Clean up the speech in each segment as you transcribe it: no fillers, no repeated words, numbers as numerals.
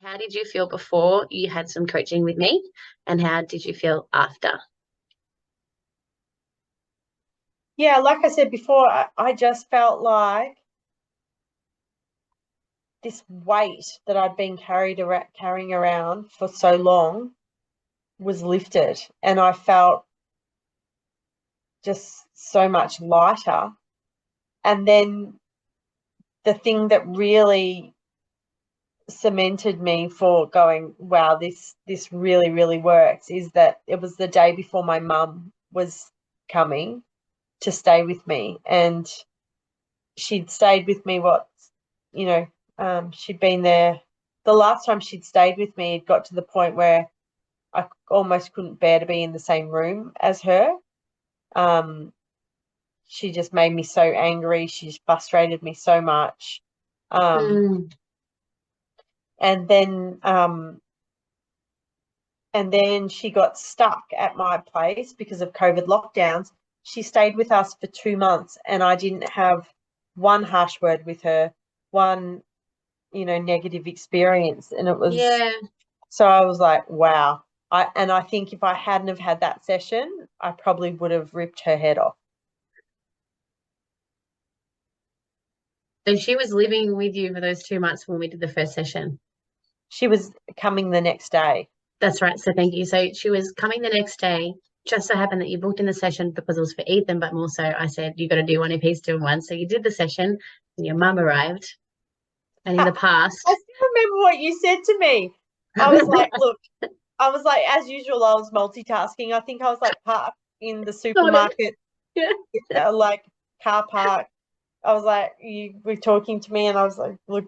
How did you feel before you had some coaching with me, and how did you feel after? Yeah, like I said before, I just felt like this weight that I'd been carrying around for so long was lifted, and I felt just so much lighter. And then the thing that really cemented me for going, wow, this really, really works, is that it was the day before my mum was coming to stay with me, and she'd stayed with me she'd been there. The last time she'd stayed with me, it got to the point where I almost couldn't bear to be in the same room as her. Um, she just made me so angry. She frustrated me so much. Um, Mm. and then she got stuck at my place because of COVID lockdowns. She stayed with us for 2 months, and I didn't have one harsh word with her, one, negative experience. And it was, Yeah. so I was like, wow. I think if I hadn't have had that session, I probably would have ripped her head off. So she was living with you for those 2 months when we did the first session. She was coming the next day. That's right. So thank you. So she was coming the next day. Just so happened that you booked in the session because it was for Ethan, but more so I said, you got to do one if he's doing one. So you did the session and your mum arrived. And in the past, I still remember what you said to me. I was like, look, I was like, as usual, I was multitasking. I think I was like parked in the supermarket, yeah. like car park. I was like, you were talking to me, and I was like, look,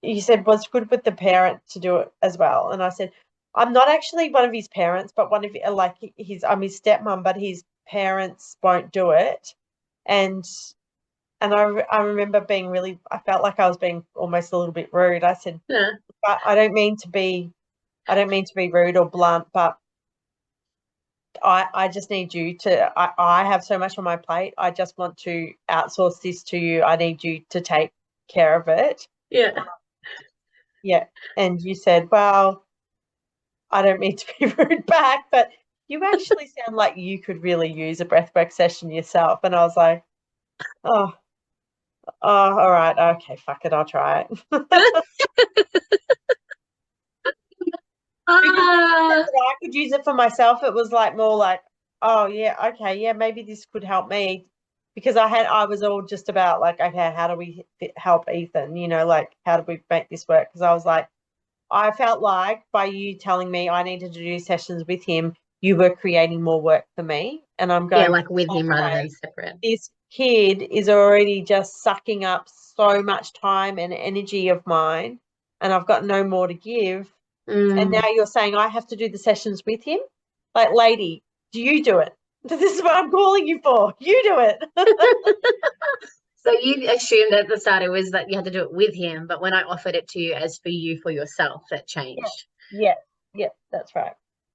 you said was good with the parent to do it as well. And I said, I'm not actually one of his parents, but one of like I'm his stepmom, but his parents won't do it. And I remember being really, I felt like I was being almost a little bit rude. I said, Yeah. but I don't mean to be rude or blunt, but I just need you to, I have so much on my plate. I just want to outsource this to you. I need you to take care of it. Yeah. Yeah. And you said, well, I don't mean to be rude back, but you actually sound like you could really use a breathwork session yourself. And I was like, oh, all right. Okay, fuck it. I'll try it. Because when you said Ah, that I could use it for myself, it was like more like, oh yeah, okay, yeah, maybe this could help me, because I was all just about like, okay, how do we help Ethan? Like how do we make this work? Because I was like, I felt like by you telling me I needed to do sessions with him, you were creating more work for me, and I'm yeah, going, like with him rather okay, than separate. this kid is already just sucking up so much time and energy of mine, and I've got no more to give. And Mm. now you're saying I have to do the sessions with him? Like, lady, do you do it? This is what I'm calling you for. You do it. So you assumed at the start it was that you had to do it with him, but when I offered it to you as for you for yourself, that Yeah, changed. yeah, yeah, that's right.